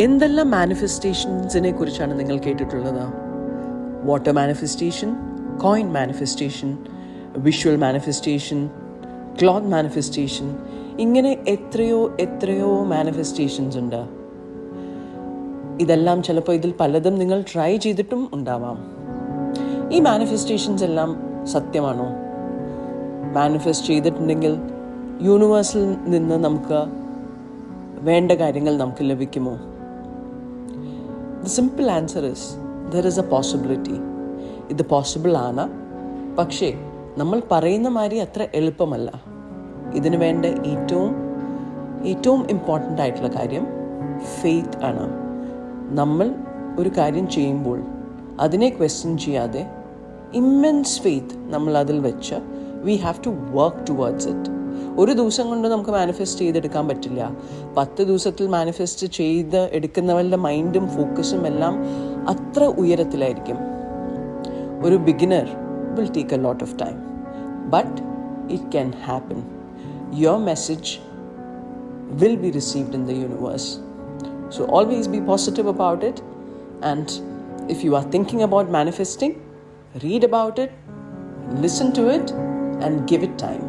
എന്തെല്ലാം മാനിഫെസ്റ്റേഷൻസിനെ കുറിച്ചാണ് നിങ്ങൾ കേട്ടിട്ടുള്ളത്? Water manifestation, coin manifestation, visual manifestation, cloth manifestation, ഇങ്ങനെ എത്രയോ മാനിഫെസ്റ്റേഷൻസ് ഉണ്ട്. ഇതെല്ലാം ചിലപ്പോൾ ഇതിൽ പലതും നിങ്ങൾ ട്രൈ ചെയ്തിട്ടും ഉണ്ടാവാം. ഈ മാനിഫെസ്റ്റേഷൻസ് എല്ലാം സത്യമാണോ? മാനിഫെസ്റ്റ് ചെയ്തിട്ടുണ്ടെങ്കിൽ യൂണിവേഴ്സിൽ നിന്ന് നമുക്ക് വേണ്ട കാര്യങ്ങൾ നമുക്ക് ലഭിക്കുമോ? The simple answer is there is a possibility. ഇത് പോസിബിൾ ആണ്, പക്ഷേ നമ്മൾ പറയുന്ന മാതിരി അത്ര എളുപ്പമല്ല. ഇതിനു വേണ്ട ഏറ്റവും ഇമ്പോർട്ടൻ്റ് ആയിട്ടുള്ള കാര്യം ഫെയ്ത്ത് ആണ്. നമ്മൾ ഒരു കാര്യം ചെയ്യുമ്പോൾ അതിനെ ക്വസ്റ്റ്യൻ ചെയ്യാതെ ഇമ്മെൻസ് ഫെയ്ത്ത് നമ്മൾ അതിൽ വെച്ച് we have to work towards it. ഒരു ദിവസം കൊണ്ട് നമുക്ക് മാനിഫെസ്റ്റ് ചെയ്തെടുക്കാൻ പറ്റില്ല. 10 ദിവസത്തിൽ മാനിഫെസ്റ്റ് ചെയ്ത് എടുക്കുന്നവരുടെ മൈൻഡും ഫോക്കസും എല്ലാം അത്ര ഉയരത്തിലായിരിക്കും. ഒരു beginner will take a lot of time, but it can happen. Your message will be received in the universe. So always be positive about it, and if you are thinking about manifesting, read about it, listen to it, and give it time.